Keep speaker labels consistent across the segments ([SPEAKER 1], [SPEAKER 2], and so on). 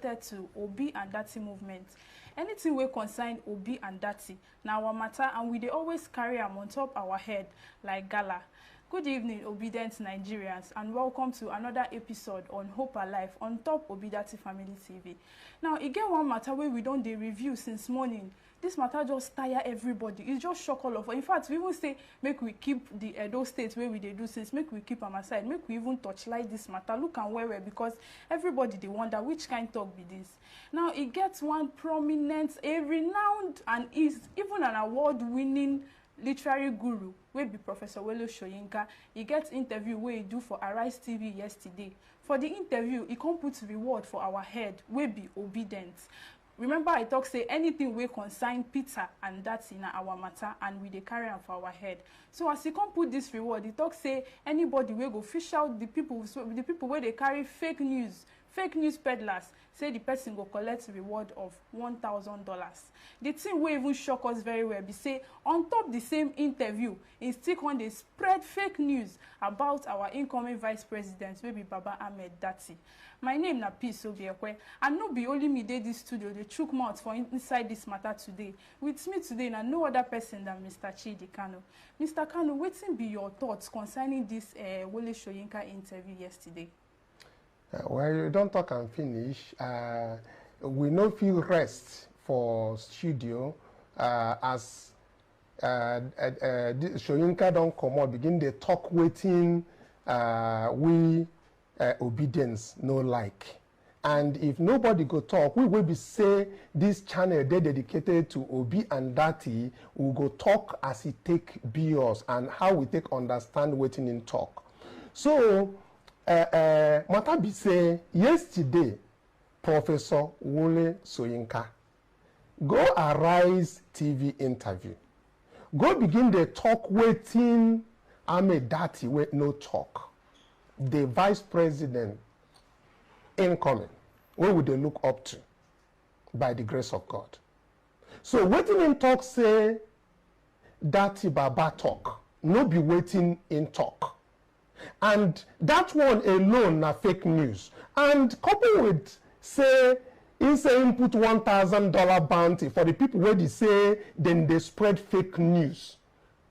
[SPEAKER 1] related to Obidattitv movement. Anything we concern Obidattitv now our matter, and we they always carry them on top our head like gala. Good evening, Obidients Nigerians, and welcome to another episode on Hope Alive on top Obidattitv Family TV. Now, again, one matter where we don't review since morning. This matter just tire everybody. It's just shock all of us. In fact, we even say make we keep the Edo State where we they do since, make we keep them aside, make we even touchlight this matter. Look and where because everybody they wonder which kind talk be this. Now it gets one prominent, a renowned, and is even an award-winning literary guru wey be Professor Wole Soyinka. He gets interview where he do for Arise TV yesterday. For the interview, he come put reward for our head wey be Obidients. Remember I talk say anything we consign Peter and that's in our matter, and we dey carry am for our head. So as he come put this reward, he talk say anybody will go fish out the people where they carry fake news peddlers, say the person go collect reward of $1,000. The thing will even shock us very well be say on top the same interview, he still on they spread fake news about our incoming vice president, will be Baba Obidattitv. My name na B0unty, and no be only me dey this studio, they chook mouth for inside this matter today. With me today, na no other person than Mr. Chidi Kano. Mr. Kano, wetin be your thoughts concerning this Wole Soyinka interview yesterday?
[SPEAKER 2] Well, you don't talk and finish. We no feel rest for studio as Soyinka don't come out, begin they talk waiting we Obidients no like. And if nobody go talk, we will be say this channel they dedicated to Obidattitv will go talk as he take be us and how we take understand waiting in talk. So matter be say yesterday Professor Wole Soyinka go Arise TV interview. Go begin the talk waiting Obidattitv with no talk. The vice president incoming, what would they look up to by the grace of God? So waiting in talk say Datti Baba talk, no be waiting in talk. And that one alone na fake news. And coupled with say he say input $1,000 bounty for the people where they say then they spread fake news.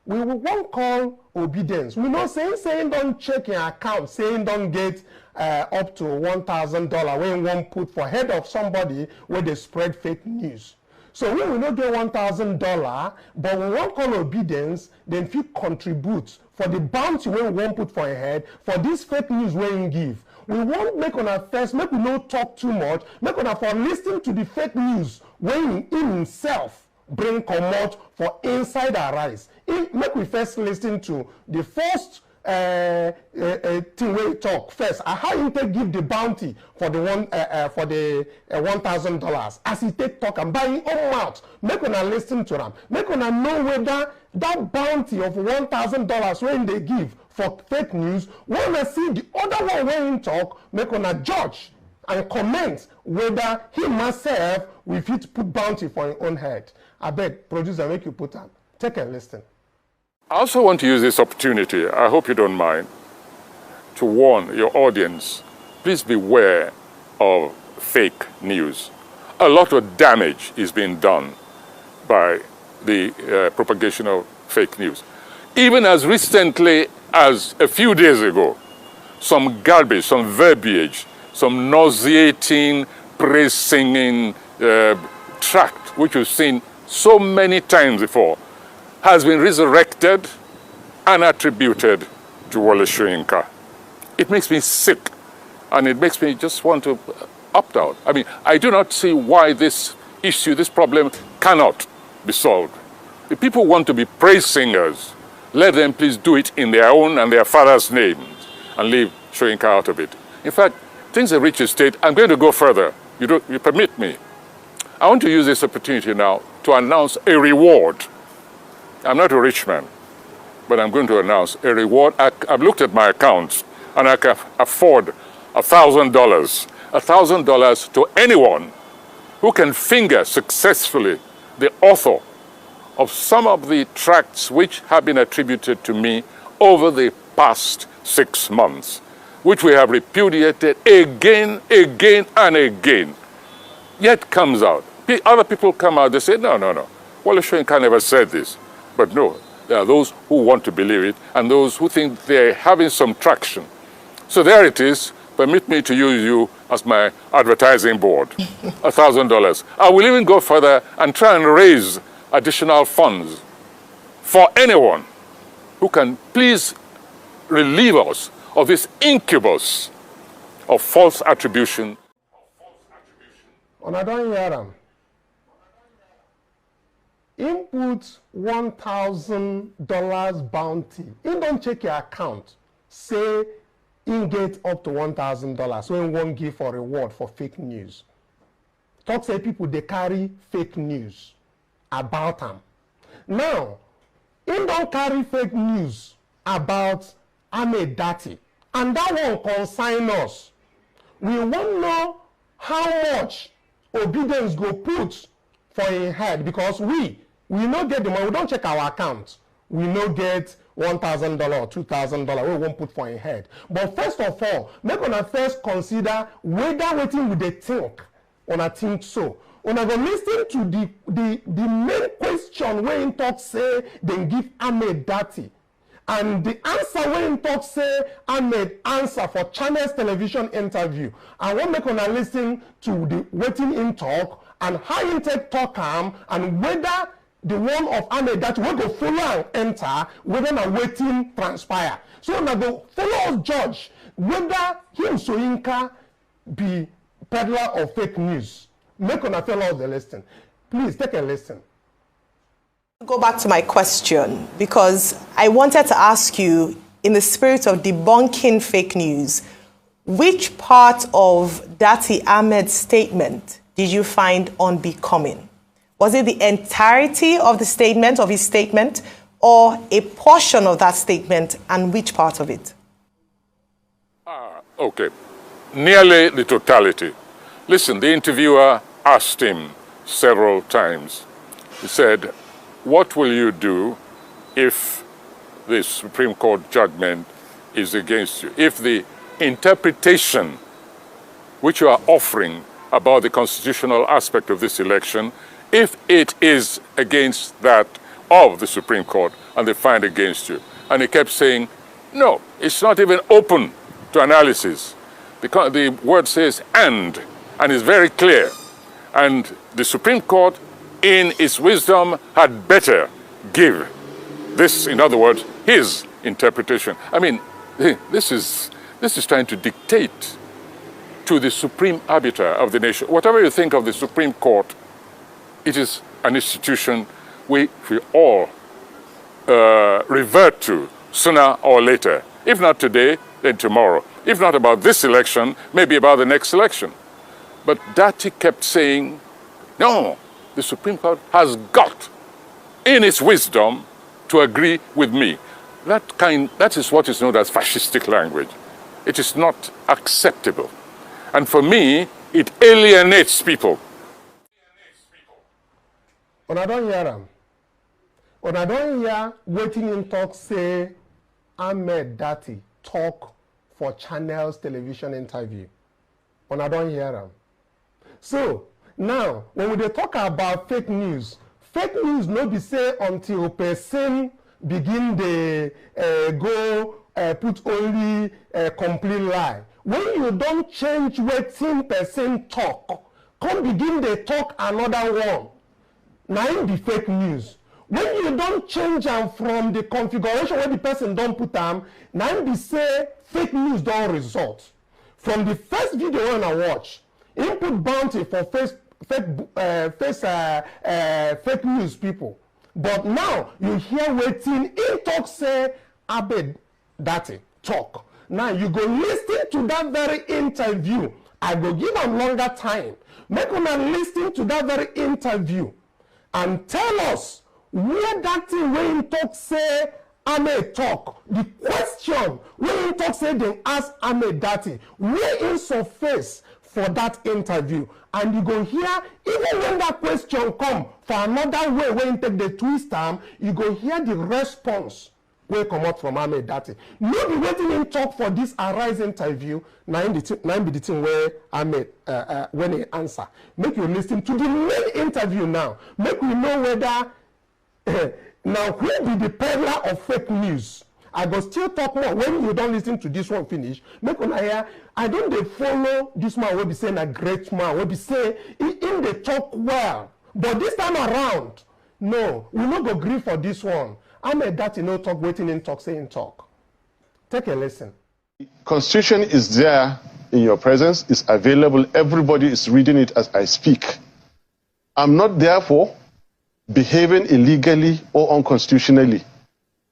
[SPEAKER 2] We won't call Obidients. We know saying don't check your account, saying don't get up to $1,000 when one put for head of somebody where they spread fake news. So we will not get $1,000, but we won't call Obidients, then we contribute for the bounty we won't put for a head for this fake news we won't give. We won't make on our first, make we not talk too much, make on our for listening to the fake news when in himself bring come out for inside our eyes. Make we first listen to the first thing we talk first. How you take give the bounty for the $1,000 as he take talk and by his own mouth. Make una listen to them. Make una know whether that bounty of $1,000 when they give for fake news, when we see the other one when he talk, make una judge and comment whether he myself will fit put bounty for his own head. I beg, producer, make you put them. Take a listen.
[SPEAKER 3] I also want to use this opportunity, I hope you don't mind, to warn your audience, please beware of fake news. A lot of damage is being done by the propagation of fake news. Even as recently as a few days ago, some garbage, some verbiage, some nauseating, praise-singing tract, which we've seen so many times before, has been resurrected and attributed to Wole Soyinka. It makes me sick, and it makes me just want to opt out. I mean, I do not see why this issue, this problem cannot be solved. If people want to be praise singers, let them please do it in their own and their father's names and leave Soyinka out of it. In fact, things have reached a state, I'm going to go further. You permit me. I want to use this opportunity now to announce a reward. I'm not a rich man, but I'm going to announce a reward. I've looked at my accounts, and I can afford $1,000. $1,000 to anyone who can finger successfully the author of some of the tracts which have been attributed to me over the past 6 months, which we have repudiated again and again. yet comes out. Other people come out, they say, no. Wole Soyinka never said this. But no, there are those who want to believe it and those who think they're having some traction. So there it is. Permit me to use you as my advertising board, $1,000. I will even go further and try and raise additional funds for anyone who can please relieve us of this incubus of false attribution.
[SPEAKER 2] And I don't hear them. Input $1,000 bounty. You don't check your account. Say in get up to $1,000. So you won't give for reward for fake news. Talk say people they carry fake news about them. Now, you don't carry fake news about Obidattitv, and that won't concern us. We won't know how much Obidients go put for a head because we no get the money. We don't check our account. We no get $1,000 or $2,000. We won't put for a head. But first of all, make una first consider whether waiting with the think. Una think so. Una go listen to the main question when in talk say they give Obidattitv. And the answer when in talk say Ahmed answer for Channels television interview. I want make una listen to the waiting in talk and how in take talk and whether the one of Obidattitv will go follow and enter, whether na waiting transpire. So now go follow us judge whether him Soyinka be peddler of fake news. Make una follow us the listen. Please take a listen.
[SPEAKER 4] Go back to my question because I wanted to ask you, in the spirit of debunking fake news, which part of Datti Ahmed's statement did you find unbecoming? Was it the entirety of the statement, of his statement, or a portion of that statement, and which part of it?
[SPEAKER 3] Okay, nearly the totality. Listen, the interviewer asked him several times. He said, what will you do if the Supreme Court judgment is against you? If the interpretation which you are offering about the constitutional aspect of this election, if it is against that of the Supreme Court and they find against you. And he kept saying, no, it's not even open to analysis. Because the word says and it's very clear. And the Supreme Court, in its wisdom, had better give this, in other words, his interpretation. I mean, this is trying to dictate to the supreme arbiter of the nation. Whatever you think of the Supreme Court, it is an institution we all revert to sooner or later. If not today, then tomorrow. If not about this election, maybe about the next election. But Datti kept saying, no, the Supreme Court has got, in its wisdom, to agree with me. That is what is known as fascistic language. It is not acceptable. And for me, it alienates people.
[SPEAKER 2] When I don't hear them, when I don't hear waiting in talk say Obidattitv talk for Channels television interview. When I don't hear them. So now, when we talk about fake news no be say until person begin the go put only complete lie. When you don't change wetin person talk, come begin the talk another one. Now it be fake news. When you don't change them from the configuration where the person don't put them, now it be say fake news don't result. From the first video when I watch, input bounty for fake news people. But now you hear waiting in talk say Obidattitv talk. Now you go listen to that very interview. I go give them longer time. Make them listen to that very interview and tell us where that thing when talk say Ahmed talk. The question when talk say they ask Obidattitv where in surface for that interview, and you go hear even when that question come for another way when take the twist arm, you go hear the response wey comot from Obidattitv. No be wetin him talk for this Arise interview, na be the thing where Ahmed when he answer. Make you listen to the main interview now. Make we know whether now who be the peddler of fake news. I go still talk more when you don't listen to this one finish. Make una hear. I don't dey follow this man will be saying a great man will be say in the talk well, but this time around, no, we no go gree for this one. Obidattitv no talk waiting in talk saying talk. Take a listen.
[SPEAKER 5] Constitution is there in your presence, it's available. Everybody is reading it as I speak. I'm not therefore behaving illegally or unconstitutionally.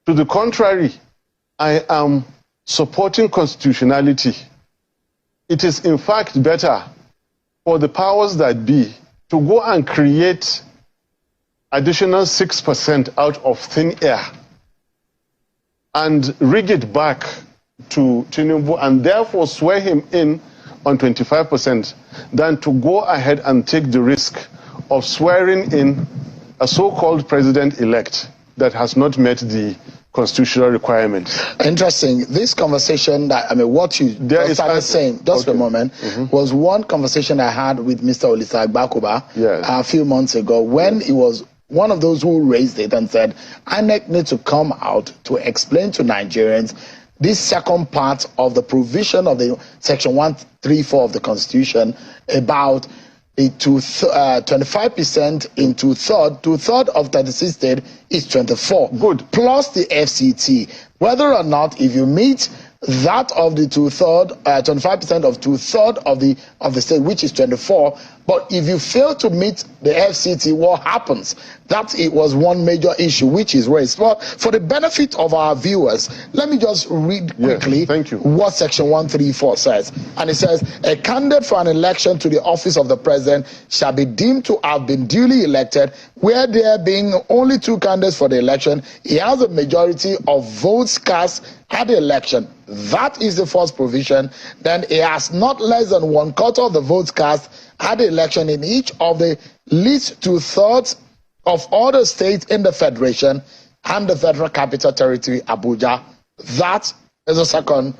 [SPEAKER 5] To the contrary, I am supporting constitutionality. It is in fact better for the powers that be to go and create additional 6% out of thin air and rig it back to Tinubu and therefore swear him in on 25% than to go ahead and take the risk of swearing in a so-called president-elect that has not met the constitutional requirements.
[SPEAKER 6] Interesting. This conversation, what you started saying just for a moment, was one conversation I had with Mr. Olisagbakoba a few months ago when he was one of those who raised it and said, INEC need to come out to explain to Nigerians this second part of the provision of the Section 134 of the Constitution about the 25% in two-third of 36 states is 24.
[SPEAKER 5] Good.
[SPEAKER 6] Plus the FCT. Whether or not, if you meet that of the 25% of two-third of the state, which is 24, but if you fail to meet the FCT, what happens? That it was one major issue which is raised. But for the benefit of our viewers, let me just read quickly what Section 134 says. And it says, a candidate for an election to the office of the president shall be deemed to have been duly elected, where there being only two candidates for the election, he has a majority of votes cast at the election. That is the first provision. Then he has not less than 1/4 of the votes cast at the election in each of the least 2/3 of all the states in the Federation and the Federal Capital Territory, Abuja. That is the second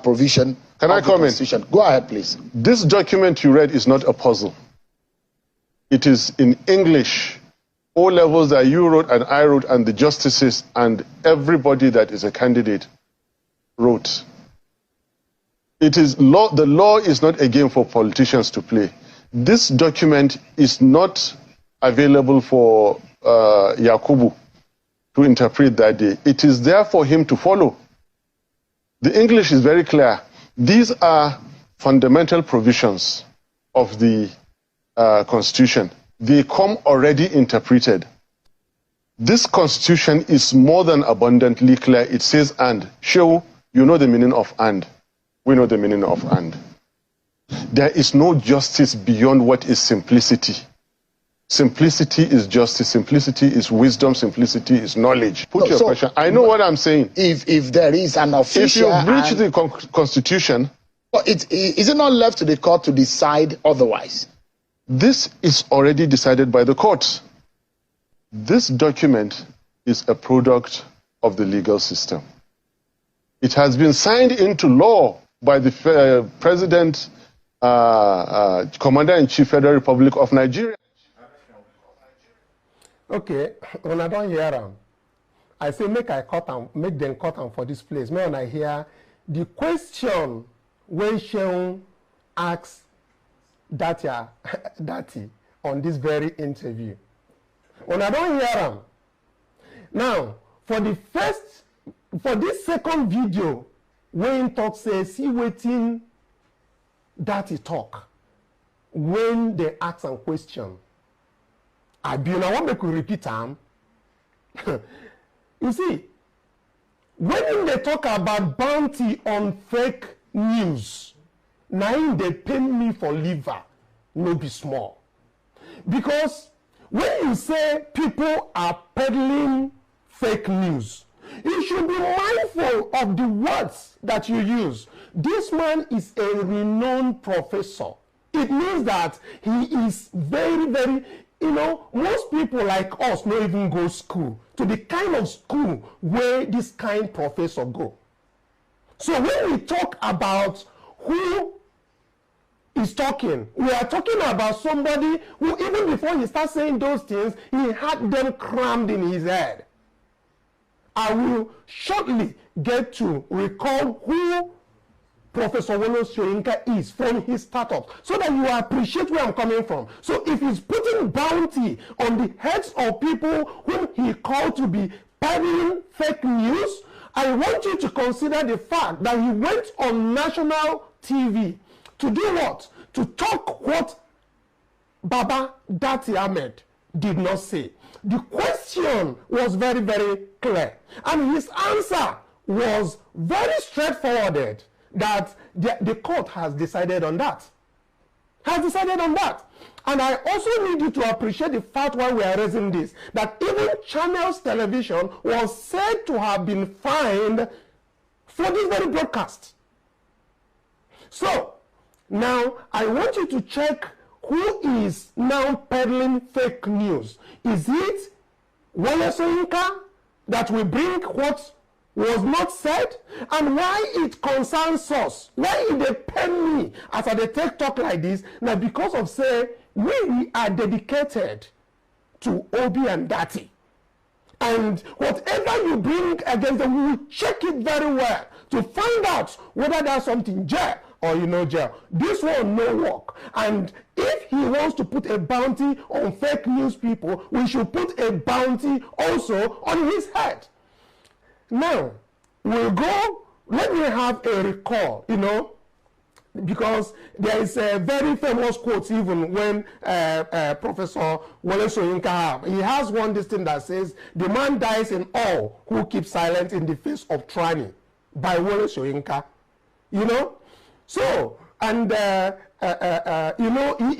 [SPEAKER 6] provision.
[SPEAKER 5] Can I comment?
[SPEAKER 6] Go ahead, please.
[SPEAKER 5] This document you read is not a puzzle. It is in English. O levels that you wrote and I wrote and the justices and everybody that is a candidate wrote. It is law. The law is not a game for politicians to play. This document is not available for Yakubu to interpret that day. It is there for him to follow. The English is very clear. These are fundamental provisions of the Constitution. They come already interpreted. This Constitution is more than abundantly clear. It says and. Shehu, you know the meaning of and. We know the meaning of and. There is no justice beyond what is simplicity. Simplicity is justice, simplicity is wisdom, simplicity is knowledge. Put your question. I know what I'm saying.
[SPEAKER 6] If there is an official...
[SPEAKER 5] If you breach the Constitution...
[SPEAKER 6] But is it not left to the court to decide otherwise?
[SPEAKER 5] This is already decided by the courts. This document is a product of the legal system. It has been signed into law by the President, Commander-in-Chief Federal Republic of Nigeria.
[SPEAKER 2] Okay, when I don't hear them, I say make them cut them for this place. When I hear the question when Shehu asks Datti on this very interview. When I don't hear them, now for this second video, when talk says see waiting Datti talk when they ask some question. I want me to repeat them. You see, when they talk about bounty on fake news, now they pay me for liver, no be small. Because when you say people are peddling fake news, you should be mindful of the words that you use. This man is a renowned professor. It means that he is very, very you know, most people like us don't even go school to the kind of school where this kind professor go. So when we talk about who is talking, we are talking about somebody who, even before he starts saying those things, he had them crammed in his head. I will shortly get to recall who Professor Wole Soyinka is from his startup, so that you appreciate where I'm coming from. So if he's putting bounty on the heads of people whom he called to be peddling fake news, I want you to consider the fact that he went on national TV to do what? To talk what Obidattitv did not say. The question was very, very clear. And his answer was very straightforward, that the court has decided on that. And I also need you to appreciate the fact while we are raising this, that even Channels Television was said to have been fined for this very broadcast. So, now I want you to check who is now peddling fake news. Is it Wole Soyinka that will bring what was not said? And why it concerns us? Why it depend me as I take talk like this? Now because of say we are dedicated to Obidients. And whatever you bring against them, we will check it very well to find out whether there's something jail or jail. This one no work. And if he wants to put a bounty on fake news people, we should put a bounty also on his head. Now, we'll go, let me have a recall, because there is a very famous quote even when Professor Wole Soyinka, he has one this thing that says, "The man dies in awe who keeps silent in the face of tyranny," by Wole Soyinka. So, and he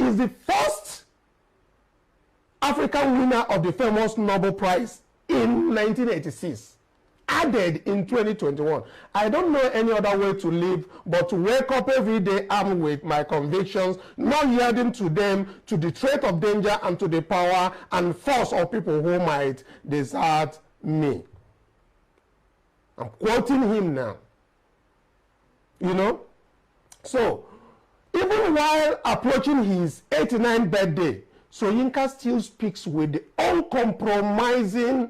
[SPEAKER 2] is the first African winner of the famous Nobel Prize in 1986. Added in 2021. I don't know any other way to live but to wake up every day armed with my convictions, not yielding to them, to the threat of danger and to the power and force of people who might desert me. I'm quoting him now. So, even while approaching his 89th birthday, Soyinka still speaks with the uncompromising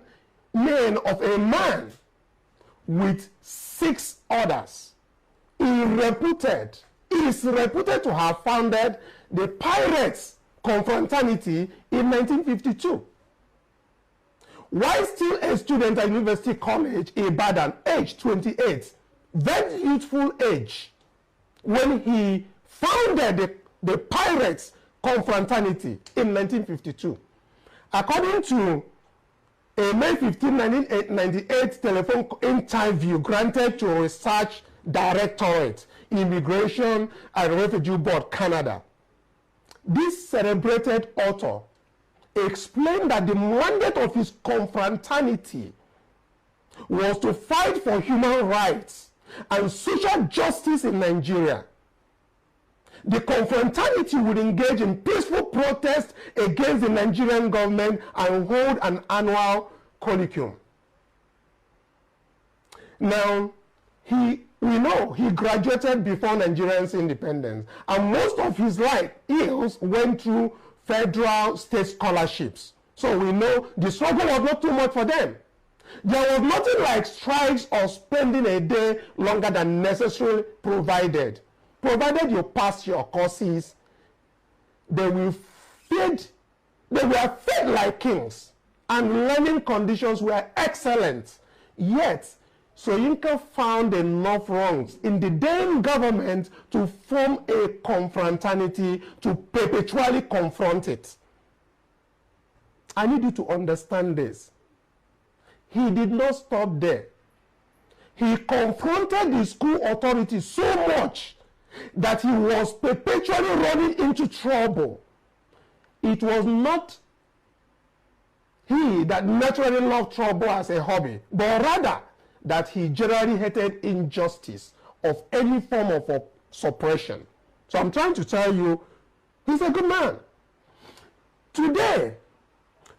[SPEAKER 2] mien of a man with 6 others. He is reputed to have founded the Pirates Confraternity in 1952. While still a student at University College Ibadan, age 28, very youthful age, when he founded the Pirates Confraternity in 1952. According to a May 15, 1998 telephone interview granted to Research Directorate, Immigration and Refugee Board, Canada, this celebrated author explained that the mandate of his confraternity was to fight for human rights and social justice in Nigeria. The confraternity would engage in peaceful protest against the Nigerian government and hold an annual colloquium. Now, we know he graduated before Nigeria's independence, and most of his life years went through federal state scholarships. So we know the struggle was not too much for them. There was nothing like strikes or spending a day longer than necessarily provided you pass your courses. They were fed like kings, and learning conditions were excellent. Yet, Soyinka found enough wrongs in the then government to form a confraternity to perpetually confront it. I need you to understand this. He did not stop there. He confronted the school authorities so much that he was perpetually running into trouble. It was not he that naturally loved trouble as a hobby, but rather that he generally hated injustice of any form of suppression. So I'm trying to tell you, he's a good man. Today,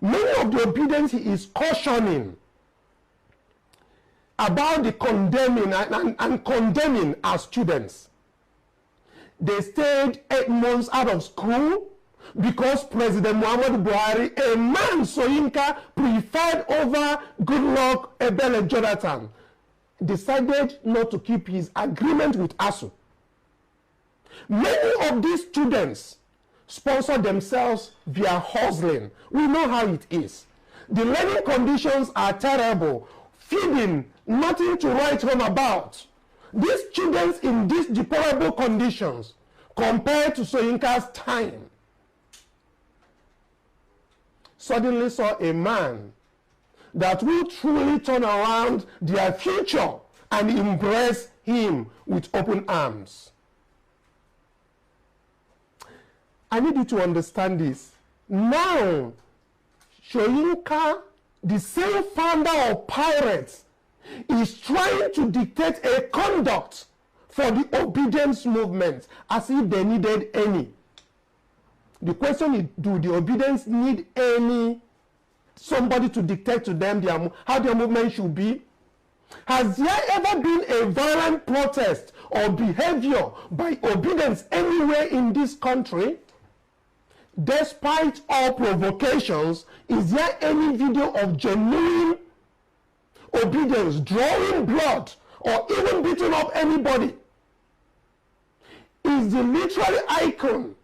[SPEAKER 2] Many of the Obidients he is cautioning about the condemning and condemning our students. They stayed 8 months out of school because President Muhammadu Buhari, a man Soyinka preferred over Goodluck Ebele Jonathan, decided not to keep his agreement with ASU. Many of these students sponsor themselves via hustling. We know how it is. The learning conditions are terrible. Feeding, nothing to write home about. These students in these deplorable conditions compared to Soyinka's time suddenly saw a man that will truly turn around their future and embrace him with open arms. I need you to understand this. Now, Soyinka, the same founder of pirates, is trying to dictate a conduct for the Obidients movement as if they needed any. The question is, do the Obidients need somebody to dictate to them how their movement should be? Has there ever been a violent protest or behavior by Obidients anywhere in this country? Despite all provocations, is there any video of genuine Obidients drawing blood or even beating up anybody? Is the literary icon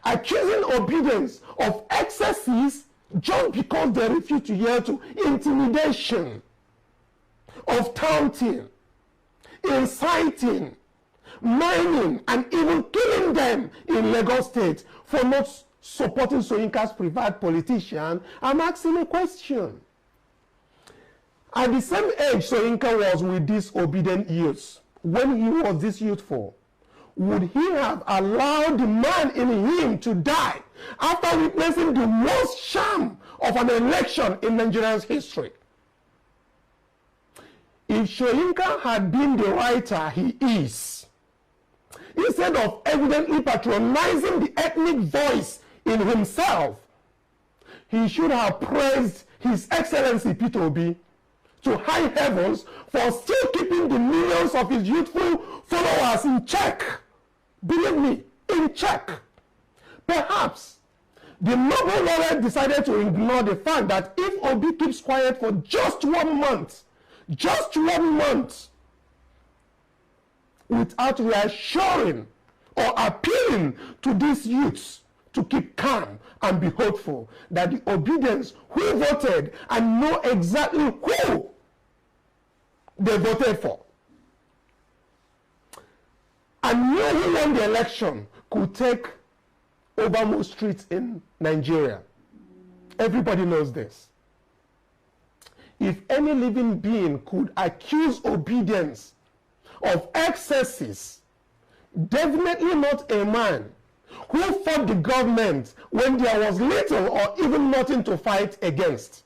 [SPEAKER 2] accusing Obidients of excesses just because they refuse to yield to intimidation, of taunting, inciting, mining, and even killing them in Lagos State for not supporting Soyinka's preferred politician? I'm asking a question. At the same age Soyinka was with these Obidient youths, when he was this youthful, would he have allowed the man in him to die after witnessing the worst sham of an election in Nigeria's history? If Soyinka had been the writer he is, instead of evidently patronizing the ethnic voice in himself, he should have praised His Excellency Peter Obi to high heavens for still keeping the millions of his youthful followers in check. Believe me, in check. Perhaps the noble laureate decided to ignore the fact that if Obi keeps quiet for just 1 month, without reassuring or appealing to these youths to keep calm and be hopeful that the Obidients who voted and know exactly who they voted for and knew who won the election could take over most streets in Nigeria. Everybody knows this. If any living being could accuse Obidients of excesses, definitely not a man who fought the government when there was little or even nothing to fight against.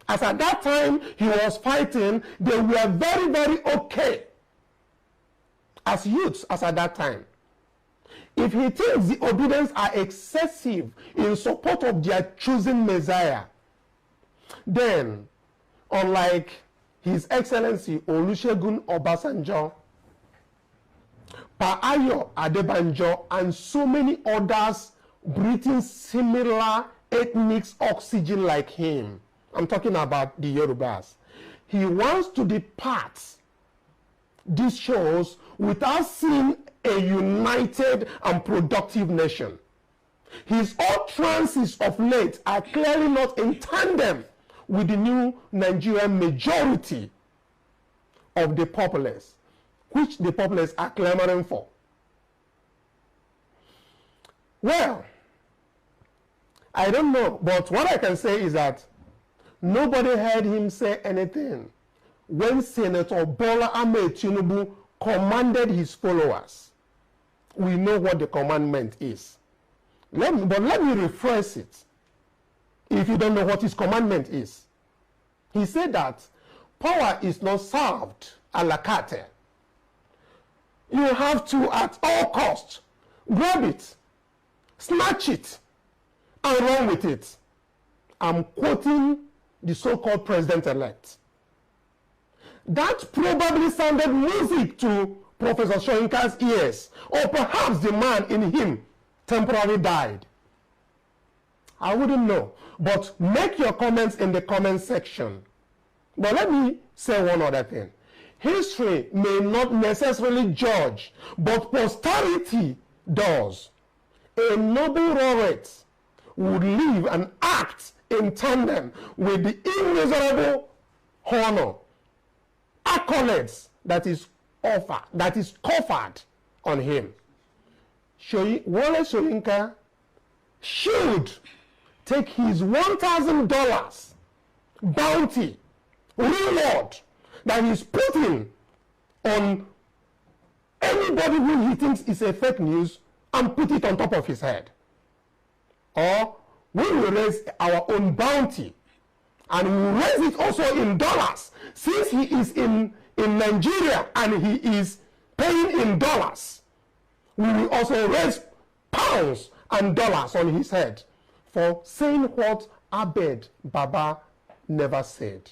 [SPEAKER 2] As at that time he was fighting, they were very, very okay as youths as at that time. If he thinks the Obidients are excessive in support of their chosen Messiah, then, unlike His Excellency Olusegun Obasanjo, Pa Ayo Adebanjo, and so many others breathing similar ethnic oxygen like him, I'm talking about the Yorubas, he wants to depart these shows without seeing a united and productive nation. His utterances of late are clearly not in tandem with the new Nigerian majority of the populace, which the populace are clamoring for. Well, I don't know, but what I can say is that nobody heard him say anything when Senator Bola Ahmed Tinubu commanded his followers. We know what the commandment is. Let me rephrase it, if you don't know what his commandment is. He said that power is not served a la carte. You have to, at all costs, grab it, snatch it, and run with it. I'm quoting the so-called president-elect. That probably sounded music to Professor Soyinka's ears, or perhaps the man in him temporarily died. I wouldn't know. But make your comments in the comment section. But let me say one other thing. History may not necessarily judge, but posterity does. A Nobel laureate would live and act in tandem with the immeasurable honor, accolades that is conferred on him. Wole Soyinka should take his $1,000 bounty reward that he's putting on anybody who he thinks is a fake news and put it on top of his head. Or we will raise our own bounty, and we will raise it also in dollars, since he is in Nigeria and he is paying in dollars. We will also raise pounds and dollars on his head for saying what Abed Baba never said.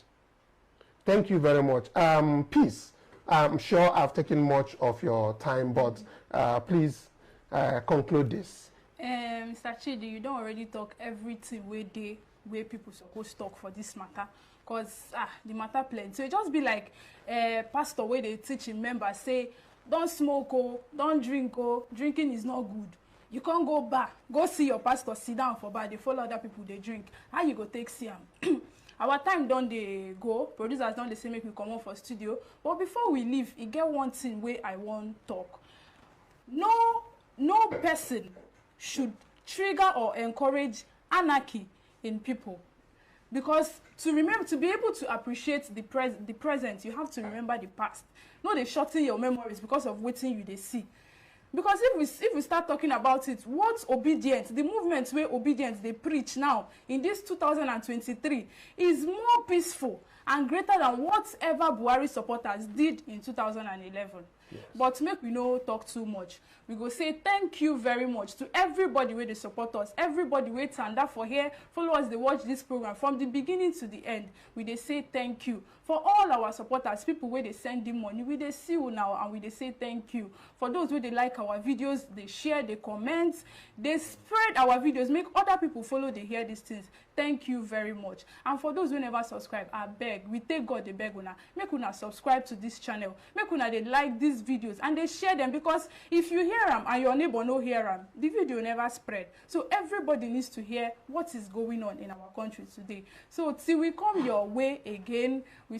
[SPEAKER 2] Thank you very much. Peace. I'm sure I've taken much of your time, but please conclude this.
[SPEAKER 1] Mr. Chidi, you don't already talk everything where people supposed to talk for this matter, because the matter plenty. So it just be like pastor where they teaching members say, don't smoke, oh, don't drink, oh, drinking is not good. You can't go bar, go see your pastor, sit down for bar, they follow other people, they drink. How you go take see them? Our time don't they go, producers don't they say make we come on for studio. But before we leave, you get one thing where I want talk. No person should trigger or encourage anarchy in people, because to be able to appreciate the present, you have to remember the past. No, they shorten your memories because of what they see. Because if we start talking about it, what Obidients, the movement where Obidients they preach now in this 2023 is more peaceful and greater than whatever Buhari supporters did in 2011. Yes. But make we no talk too much. We go say thank you very much to everybody where they support us, everybody wait stand up for here, follow us, they watch this program from the beginning to the end. We they say thank you for all our supporters, people where they send the money, we they see you now and we they say thank you. For those where they like our videos, they share, they comment, they spread our videos, make other people follow, they hear these things. Thank you very much. And for those who never subscribe, I beg, we take God, they beg una, make una subscribe to this channel, make una they like these videos and they share them, because if you hear them and your neighbor no hear them, the video never spread. So everybody needs to hear what is going on in our country today. So till we come your way again, we